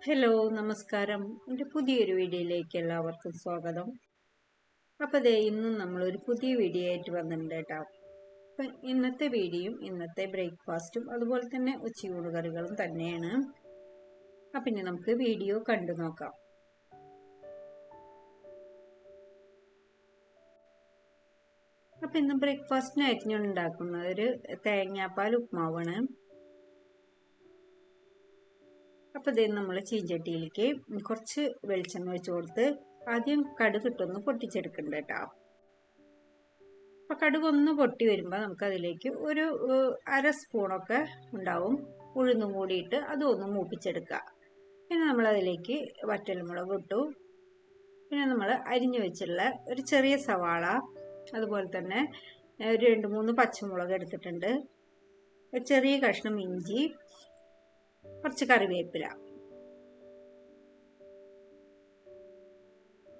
Hello നമസ്കാരം. എൻ്റെ പുതിയൊരു വീഡിയോയിലേക്ക് എല്ലാവർക്കും സ്വാഗതം. അപ്പോൾ ദേ ഇന്നും നമ്മളൊരു പുതിയ വീഡിയോ ആയിട്ട് വന്നിട്ടുണ്ട് കേട്ടോ. അപ്പം ഇന്നത്തെ വീഡിയോയും ഇന്നത്തെ ബ്രേക്ക്ഫാസ്റ്റും അതുപോലെ തന്നെ ഉച്ചയൂണ് കറികളും തന്നെയാണ്. അപ്പം ഇനി നമുക്ക് വീഡിയോ കണ്ടു നോക്കാം. അപ്പം ഇന്ന് ബ്രേക്ക്ഫാസ്റ്റിനായിട്ട് ഞാൻ ഉണ്ടാക്കുന്നത് ഒരു തേങ്ങാപ്പാൽ ഉപ്മാവാണ്. അപ്പോൾ ഇതേ നമ്മൾ ചീഞ്ചട്ടിയിലേക്ക് കുറച്ച് വെളിച്ചെണ്ണ ഒഴിച്ച് കൊടുത്ത് ആദ്യം കടുക് ഇട്ടൊന്ന് പൊട്ടിച്ചെടുക്കുന്നുണ്ട് കേട്ടോ. അപ്പോൾ കടുകൊന്ന് പൊട്ടി വരുമ്പോൾ നമുക്കതിലേക്ക് ഒരു അര സ്പൂണൊക്കെ ഉണ്ടാവും ഉഴുന്നും കൂടിയിട്ട് അതൊന്ന് മൂപ്പിച്ചെടുക്കുക. പിന്നെ നമ്മളതിലേക്ക് വറ്റൽമുളക് ഇട്ടു. പിന്നെ നമ്മൾ അരിഞ്ഞു വെച്ചുള്ള ഒരു ചെറിയ സവാള, അതുപോലെ തന്നെ ഒരു 2-3 പച്ചമുളക് എടുത്തിട്ടുണ്ട്, ഒരു ചെറിയ കഷ്ണം ഇഞ്ചി, കുറച്ച് കറിവേപ്പില,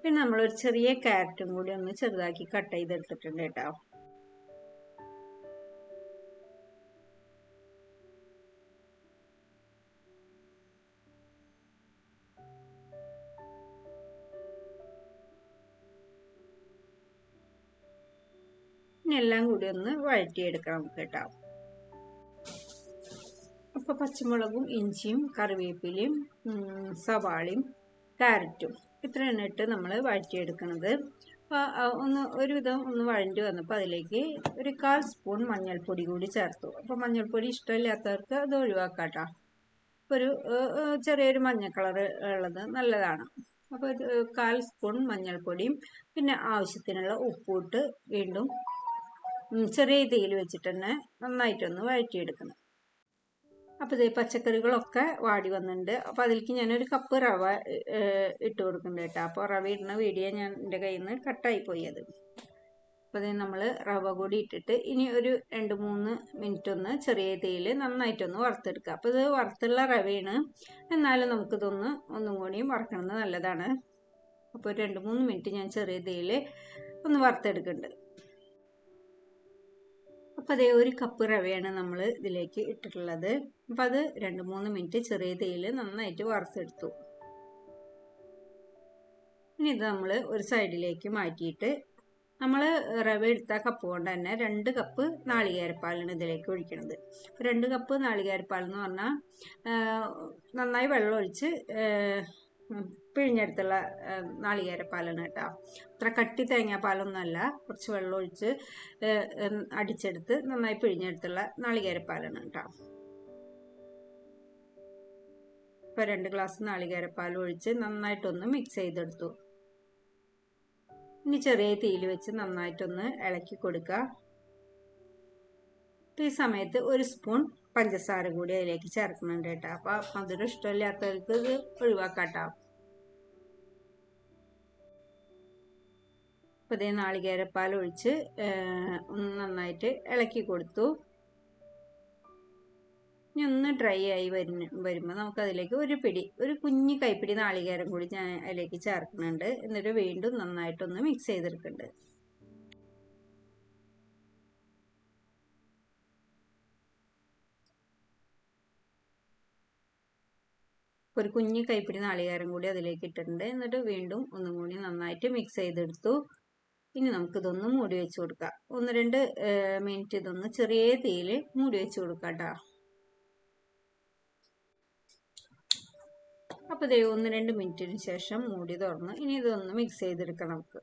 പിന്നെ നമ്മളൊരു ചെറിയ ക്യാരറ്റും കൂടി ഒന്ന് ചെറുതാക്കി കട്ട് ചെയ്തെടുത്തിട്ടുണ്ട് കേട്ടോ. ഇനി എല്ലാം കൂടി ഒന്ന് വഴറ്റിയെടുക്കാം നമുക്ക് കേട്ടോ. അപ്പോൾ പച്ചമുളകും ഇഞ്ചിയും കറിവേപ്പിലയും സവാളയും ക്യാരറ്റും ഇത്രയാണ് ഇട്ട് നമ്മൾ വഴറ്റിയെടുക്കുന്നത്. അപ്പോൾ ഒരുവിധം ഒന്ന് വഴണ്ടി വന്നപ്പോൾ അതിലേക്ക് ഒരു 1/4 സ്പൂൺ മഞ്ഞൾപ്പൊടി കൂടി ചേർത്തു. അപ്പോൾ മഞ്ഞൾപ്പൊടി ഇഷ്ടമില്ലാത്തവർക്ക് അത് ഒഴിവാക്കാം കേട്ടോ. ഒരു ചെറിയൊരു മഞ്ഞ കളർ ഉള്ളത് നല്ലതാണ്. അപ്പോൾ 1/4 സ്പൂൺ മഞ്ഞൾപ്പൊടിയും പിന്നെ ആവശ്യത്തിനുള്ള ഉപ്പിട്ട് വീണ്ടും ചെറിയ തീയിൽ വെച്ചിട്ട് തന്നെ നന്നായിട്ടൊന്ന് വഴറ്റിയെടുക്കണം. അപ്പോൾ ഇതേ പച്ചക്കറികളൊക്കെ വാടി വന്നിട്ടുണ്ട്. അപ്പോൾ അതിലേക്ക് ഞാനൊരു കപ്പ് റവ ഇട്ട് കൊടുക്കുന്നുണ്ട് കേട്ടോ. അപ്പോൾ റവ ഇടുന്ന വീഡിയോ എൻ്റെ കയ്യിൽ നിന്ന് കട്ടായി പോയി അത്. അപ്പോൾ അതേ നമ്മൾ റവ കൂടി ഇട്ടിട്ട് ഇനി ഒരു 2-3 മിനിറ്റ് ഒന്ന് ചെറിയ തീയിൽ നന്നായിട്ടൊന്ന് വറുത്തെടുക്കുക. അപ്പോൾ ഇത് വറുത്തുള്ള റവയാണ്, എന്നാലും നമുക്കിതൊന്ന് ഒന്നും കൂടിയും വറുക്കണമെന്ന് നല്ലതാണ്. അപ്പോൾ ഒരു 2-3 മിനിറ്റ് ഞാൻ ചെറിയ തീയിൽ ഒന്ന് വറുത്തെടുക്കുന്നുണ്ട്. അപ്പോൾ അതേ ഒരു കപ്പ് റവയാണ് നമ്മൾ ഇതിലേക്ക് ഇട്ടിട്ടുള്ളത്. അപ്പോൾ അത് 2-3 മിനിറ്റ് ചെറിയ തീയിൽ നന്നായിട്ട് വറുത്തെടുത്തു. ഇനി ഇത് നമ്മൾ ഒരു സൈഡിലേക്ക് മാറ്റിയിട്ട് നമ്മൾ റവ എടുത്ത കപ്പ് കൊണ്ട് തന്നെ 2 കപ്പ് നാളികേരപ്പാലാണ് ഇതിലേക്ക് ഒഴിക്കുന്നത്. 2 കപ്പ് നാളികേരപ്പാൽ എന്ന് പറഞ്ഞാൽ നന്നായി വെള്ളമൊഴിച്ച് പിഴിഞ്ഞെടുത്തുള്ള നാളികേരപ്പാലാണ് കേട്ടോ. അത്ര കട്ടി തേങ്ങാപ്പാലൊന്നുമല്ല, കുറച്ച് വെള്ളമൊഴിച്ച് അടിച്ചെടുത്ത് നന്നായി പിഴിഞ്ഞെടുത്തുള്ള നാളികേരപ്പാലാണ് കേട്ടോ. ഇപ്പോൾ 2 ഗ്ലാസ് നാളികേരപ്പാൽ ഒഴിച്ച് നന്നായിട്ടൊന്ന് മിക്സ് ചെയ്തെടുത്തു. ഇനി ചെറിയ തീയിൽ വെച്ച് നന്നായിട്ടൊന്ന് ഇളക്കി കൊടുക്കുക. ഈ സമയത്ത് 1 സ്പൂൺ പഞ്ചസാര കൂടി അതിലേക്ക് ചേർക്കുന്നുണ്ട് കേട്ടോ. അപ്പോൾ മധുരം ഇഷ്ടമില്ലാത്തവർക്ക് ഇത് ഒഴിവാക്കാട്ടോ. അപ്പോൾ ഇതേ നാളികേരപ്പാൽ ഒഴിച്ച് ഒന്ന് നന്നായിട്ട് ഇളക്കി കൊടുത്തു. ഇനി ഒന്ന് ഡ്രൈ ആയി വരുമ്പോൾ നമുക്കതിലേക്ക് ഒരു കുഞ്ഞി കൈപ്പിടി നാളികേരം കൂടി ഞാൻ അതിലേക്ക് ചേർക്കുന്നുണ്ട്. എന്നിട്ട് വീണ്ടും നന്നായിട്ടൊന്ന് മിക്സ് ചെയ്തെടുക്കുന്നുണ്ട്. ഒരു കുഞ്ഞി കൈപ്പിടി നാളികേരം കൂടി അതിലേക്ക് ഇട്ടിട്ടുണ്ട്. എന്നിട്ട് വീണ്ടും ഒന്നും കൂടി നന്നായിട്ട് മിക്സ് ചെയ്തെടുത്തു. ഇനി നമുക്കിതൊന്ന് മൂടി വെച്ച് കൊടുക്കാം. 1-2 മിനിറ്റ് ഇതൊന്ന് ചെറിയ തീയിൽ മൂടി വെച്ച് കൊടുക്കാം കേട്ടോ. അപ്പോൾ ഇതേ 1-2 മിനിറ്റിന് ശേഷം മൂടി തുറന്ന് ഇനി ഇതൊന്ന് മിക്സ് ചെയ്തെടുക്കാം നമുക്ക്.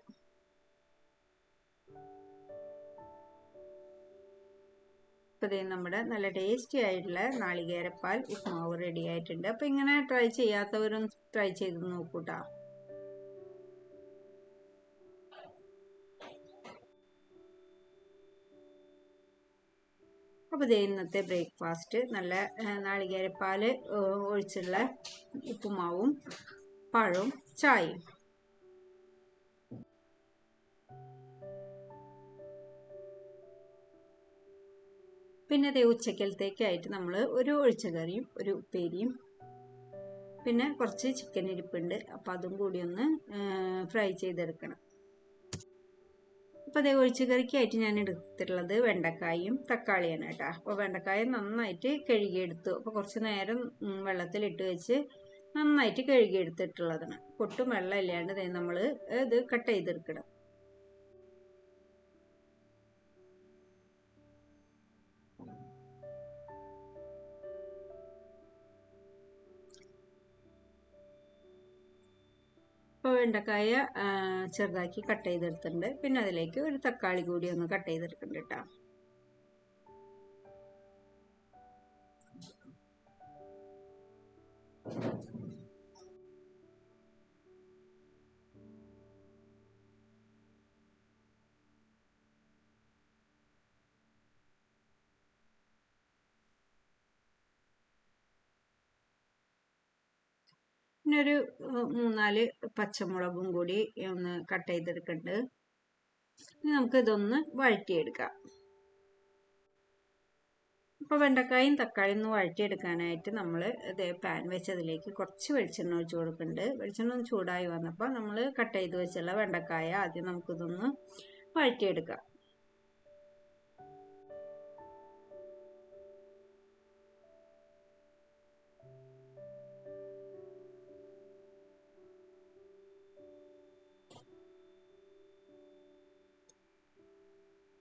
അപ്പോൾ ഇതേ നമ്മുടെ നല്ല ടേസ്റ്റി ആയിട്ടുള്ള നാളികേരപ്പാൽ ഉപ്മാവ് റെഡി ആയിട്ടുണ്ട്. അപ്പോൾ ഇങ്ങനെ ട്രൈ ചെയ്യാത്തവരും ട്രൈ ചെയ്ത് നോക്കൂട്ടോ. അപ്പോൾ ഇതേ ഇന്നത്തെ ബ്രേക്ക്ഫാസ്റ്റ് നല്ല നാളികേരപ്പാൽ ഒഴിച്ചുള്ള ഉപ്പുമാവും പഴവും ചായയും. പിന്നെ അതേ ഉച്ചക്കലത്തേക്കായിട്ട് നമ്മൾ ഒരു ഒഴിച്ചുകറിയും ഒരു ഉപ്പേരിയും പിന്നെ കുറച്ച് ചിക്കൻ ഇരിപ്പുണ്ട്. അപ്പോൾ അതും കൂടി ഒന്ന് ഫ്രൈ ചെയ്തെടുക്കണം. അപ്പോൾ അതേ ഒഴിച്ചുകറിക്കായിട്ട് ഞാൻ എടുത്തിട്ടുള്ളത് വെണ്ടക്കായും തക്കാളിയാണ് കേട്ടോ. അപ്പോൾ വെണ്ടക്കായ നന്നായിട്ട് കഴുകിയെടുത്തു. അപ്പോൾ കുറച്ച് നേരം വെള്ളത്തിലിട്ട് വെച്ച് നന്നായിട്ട് കഴുകിയെടുത്തിട്ടുള്ളതാണ്. പൊട്ടും വെള്ളം ഇല്ലാണ്ട് നമ്മൾ ഇത് കട്ട് ചെയ്തെടുക്കണം. ഇപ്പോൾ വെണ്ടക്കായ ചെറുതാക്കി കട്ട് ചെയ്തെടുത്തിട്ടുണ്ട്. പിന്നെ അതിലേക്ക് ഒരു തക്കാളി കൂടി ഒന്ന് കട്ട് ചെയ്തെടുക്കുന്നുണ്ട് കേട്ടോ. പിന്നെ ഒരു 3-4 പച്ചമുളകും കൂടി ഒന്ന് കട്ട് ചെയ്തെടുക്കുന്നുണ്ട്. ഇനി നമുക്ക് ഇതൊന്ന് വഴറ്റിയെടുക്കാം. അപ്പോൾ വെണ്ടക്കായും തക്കാളിയും ഒന്ന് വഴറ്റിയെടുക്കാനായിട്ട് നമ്മൾ ഇതേ പാൻ വെച്ച് അതിലേക്ക് കുറച്ച് വെളിച്ചെണ്ണ ഒഴിച്ച് കൊടുക്കുന്നുണ്ട്. വെളിച്ചെണ്ണ ഒന്ന് ചൂടായി വന്നപ്പോൾ നമ്മൾ കട്ട് ചെയ്ത് വെച്ചുള്ള വെണ്ടക്കായ ആദ്യം നമുക്കിതൊന്ന് വഴറ്റിയെടുക്കാം.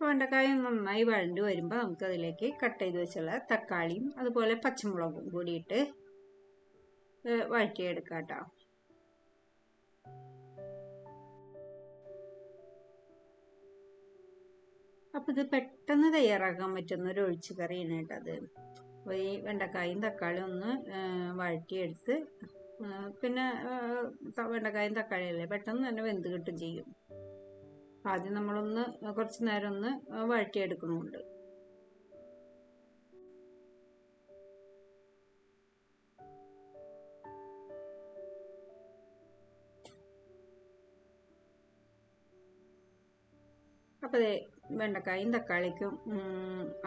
വെണ്ടക്കായ നന്നായി വഴണ്ട് വരുമ്പോൾ നമുക്കതിലേക്ക് കട്ട് ചെയ്ത് വെച്ചുള്ള തക്കാളിയും അതുപോലെ പച്ചമുളകും കൂടിയിട്ട് വഴറ്റിയെടുക്കാം കേട്ടോ. അപ്പം ഇത് പെട്ടെന്ന് തയ്യാറാക്കാൻ പറ്റുന്ന ഒരു ഒഴിച്ചു കറിയാണ് കേട്ടോ അത്. അപ്പോൾ ഈ വെണ്ടക്കായും തക്കാളിയും ഒന്ന് വഴറ്റിയെടുത്ത് പിന്നെ വെണ്ടക്കായും തക്കാളിയല്ലേ പെട്ടെന്ന് തന്നെ വെന്ത് കിട്ടും ചെയ്യും. ആദ്യം നമ്മളൊന്ന് കുറച്ച് നേരം ഒന്ന് വഴറ്റിയെടുക്കുന്നുണ്ട്. അപ്പോൾ വെണ്ടക്കായും തക്കാളിക്കും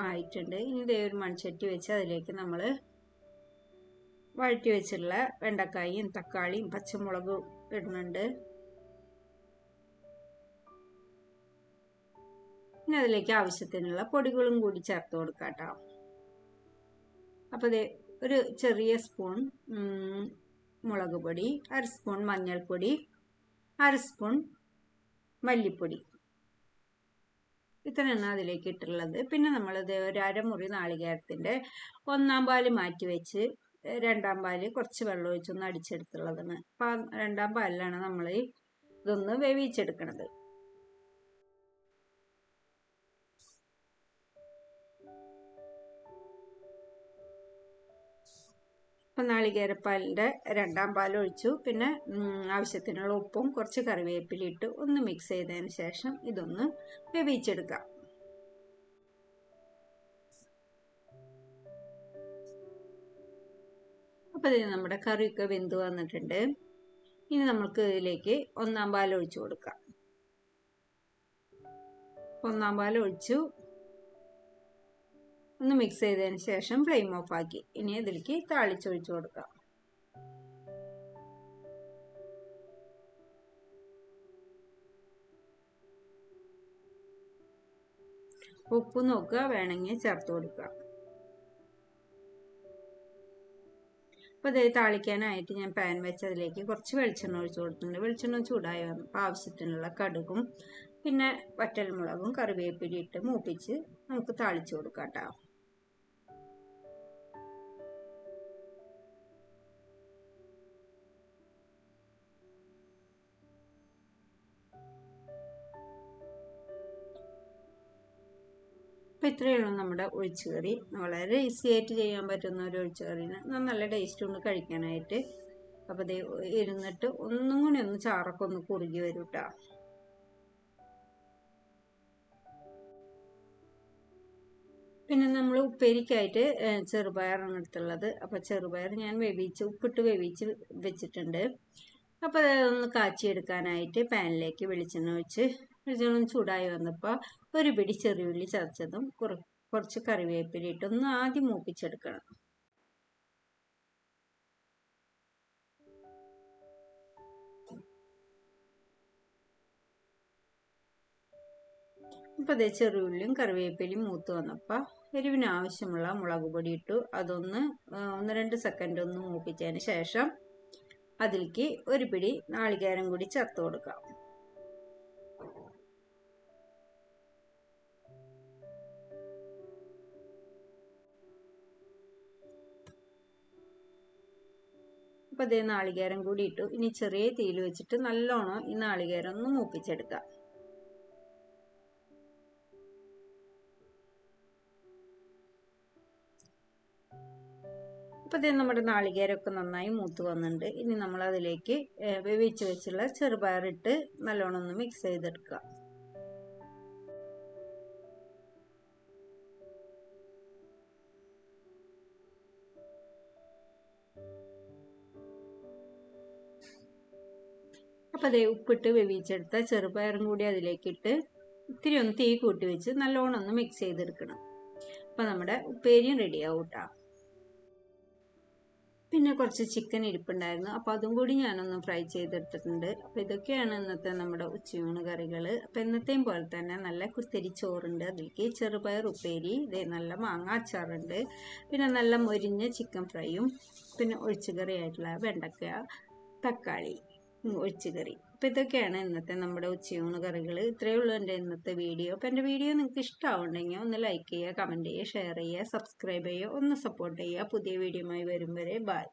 ആയിട്ടുണ്ട്. ഇനി ഇതേ ഒരു മൺചട്ടി വെച്ച് അതിലേക്ക് നമ്മൾ വഴറ്റി വെച്ചുള്ള വെണ്ടക്കായും തക്കാളിയും പച്ചമുളകും ഇടുന്നുണ്ട്. ഇനി അതിലേക്ക് ആവശ്യത്തിനുള്ള പൊടികളും കൂടി ചേർത്ത് കൊടുക്കാം കേട്ടോ. അപ്പോൾ ഒരു ചെറിയ സ്പൂൺ മുളക് പൊടി, 1/2 സ്പൂൺ മഞ്ഞൾപ്പൊടി, 1/2 സ്പൂൺ മല്ലിപ്പൊടി, ഇത്രയാണ് അതിലേക്ക് ഇട്ടുള്ളത്. പിന്നെ നമ്മളിത് ഒരു അരമുറി നാളികേരത്തിൻ്റെ 1-ാം പാല് മാറ്റി വെച്ച് 2-ാം പാല് കുറച്ച് വെള്ളം ഒഴിച്ചൊന്ന് അടിച്ചെടുത്തുള്ളതാണ്. അപ്പം 2-ാം പാലിലാണ് നമ്മൾ ഇതൊന്ന് വേവിച്ചെടുക്കണത്. അപ്പം നാളികേരപ്പാലിൻ്റെ 2-ാം പാൽ ഒഴിച്ചു. പിന്നെ ആവശ്യത്തിനുള്ള ഉപ്പും കുറച്ച് കറിവേപ്പിലിട്ട് ഒന്ന് മിക്സ് ചെയ്തതിന് ശേഷം ഇതൊന്ന് വേവിച്ചെടുക്കാം. അപ്പോൾ ഇത് നമ്മുടെ കറിയൊക്കെ വെന്ത് വന്നിട്ടുണ്ട്. ഇനി നമുക്ക് ഇതിലേക്ക് 1-ാം പാൽ ഒഴിച്ചു കൊടുക്കാം. 1-ാം പാൽ ഒഴിച്ചു ഒന്ന് മിക്സ് ചെയ്തതിന് ശേഷം ഫ്ലെയിം ഓഫ് ആക്കി ഇനി ഇതിലേക്ക് താളിച്ചൊഴിച്ചു കൊടുക്കാം. ഉപ്പ് നോക്കുക, വേണമെങ്കിൽ ചേർത്ത് കൊടുക്കുക. അപ്പോൾ ഇത് താളിക്കാനായിട്ട് ഞാൻ പാൻ വെച്ച് അതിലേക്ക് കുറച്ച് വെളിച്ചെണ്ണ ഒഴിച്ചു കൊടുത്തിട്ടുണ്ട്. വെളിച്ചെണ്ണ ചൂടായി വന്നപ്പോൾ ആവശ്യത്തിനുള്ള കടുകും പിന്നെ വറ്റൽമുളകും കറിവേപ്പിലയും ഇട്ട് മൂപ്പിച്ച് നമുക്ക് താളിച്ചു കൊടുക്കാം കേട്ടോ. അപ്പോൾ ഇത്രയുള്ളൂ നമ്മുടെ ഒഴിച്ചുകറി. വളരെ ഈസി ആയിട്ട് ചെയ്യാൻ പറ്റുന്ന ഒരു ഒഴിച്ചുകറിന് നല്ല ടേസ്റ്റ് ഉണ്ട് കഴിക്കാനായിട്ട്. അപ്പോൾ ഇത് ഇരുന്നിട്ട് ഒന്നും കൂടി ഒന്ന് ചാറൊക്കെ ഒന്ന് കുറുകി വരും കേട്ടോ. പിന്നെ നമ്മൾ ഉപ്പേരിക്കായിട്ട് ചെറുപയറാണ് എടുത്തുള്ളത്. അപ്പോൾ ചെറുപയർ ഞാൻ ഉപ്പിട്ട് വേവിച്ച് വെച്ചിട്ടുണ്ട്. അപ്പോൾ അതൊന്ന് കാച്ചിയെടുക്കാനായിട്ട് പാനിലേക്ക് വെളിച്ചെണ്ണ ഒഴിച്ച് വെളിച്ചെണ്ണ ചൂടായി വന്നപ്പോൾ ഒരു പിടി ചെറിയുള്ളി ചതച്ചതും കുറച്ച് കറിവേപ്പില ഇട്ടൊന്ന് ആദ്യം മൂപ്പിച്ചെടുക്കണം. അപ്പോൾ അതേ ചെറിയുള്ളിയും കറിവേപ്പിലയും മൂത്ത് വന്നപ്പോൾ എരിവിന് ആവശ്യമുള്ള മുളക് പൊടി ഇട്ടു. അതൊന്ന് 1-2 സെക്കൻഡ് ഒന്ന് മൂപ്പിച്ചതിന് ശേഷം അതിലേക്ക് ഒരു പിടി നാളികേരം കൂടി ചേർത്ത് കൊടുക്കാം. അപ്പോൾ അതേ നാളികേരം കൂടി ഇട്ടു. ഇനി ചെറിയ തീയിൽ വെച്ചിട്ട് നല്ലോണം ഈ നാളികേരം ഒന്ന് മൂപ്പിച്ചെടുക്കാം. അപ്പോൾ അതേ നമ്മുടെ നാളികേരമൊക്കെ നന്നായി മൂത്ത് വന്നിട്ടുണ്ട്. ഇനി നമ്മൾ അതിലേക്ക് വേവിച്ച് വെച്ചുള്ള ചെറുപയറിട്ട് നല്ലോണം ഒന്ന് മിക്സ് ചെയ്തെടുക്കുക. അപ്പോൾ അതേ ഉപ്പിട്ട് വേവിച്ചെടുത്ത ചെറുപയറും കൂടി അതിലേക്കിട്ട് ഇത്തിരി ഒന്ന് തീ കൂട്ടി വെച്ച് നല്ലോണം ഒന്ന് മിക്സ് ചെയ്തെടുക്കണം. അപ്പോൾ നമ്മുടെ ഉപ്പേരിയും റെഡിയാവും കേട്ടോ. പിന്നെ കുറച്ച് ചിക്കൻ ഇരിപ്പുണ്ടായിരുന്നു, അപ്പോൾ അതും കൂടി ഞാനൊന്ന് ഫ്രൈ ചെയ്തെടുത്തിട്ടുണ്ട്. അപ്പോൾ ഇതൊക്കെയാണ് ഇന്നത്തെ നമ്മുടെ ഉച്ചയൂണ് കറികൾ. അപ്പോൾ എന്നത്തെയും പോലെ തന്നെ നല്ല കുത്തരി ചോറുണ്ട്, അതിലേക്ക് ചെറുപയർ ഉപ്പേരി, ഇതേ നല്ല മാങ്ങ അച്ചാറുണ്ട്, പിന്നെ നല്ല മൊരിഞ്ഞ ചിക്കൻ ഫ്രൈയും, പിന്നെ ഒഴിച്ചുകറിയായിട്ടുള്ള വെണ്ടക്ക തക്കാളി ഒഴിച്ചുകറി. അപ്പോൾ ഇതൊക്കെയാണ് ഇന്നത്തെ നമ്മുടെ ഉച്ചയൂണ് കറികൾ. ഇത്രയേ ഉള്ളൂ എൻ്റെ ഇന്നത്തെ വീഡിയോ. അപ്പോൾ എൻ്റെ വീഡിയോ നിങ്ങൾക്ക് ഇഷ്ടമാവുണ്ടെങ്കിൽ ഒന്ന് ലൈക്ക് ചെയ്യുക, കമൻറ്റ് ചെയ്യുക, ഷെയർ ചെയ്യുക, സബ്സ്ക്രൈബ് ചെയ്യുക, ഒന്ന് സപ്പോർട്ട് ചെയ്യുക. പുതിയ വീഡിയോയുമായി വരും വരെ ബൈ.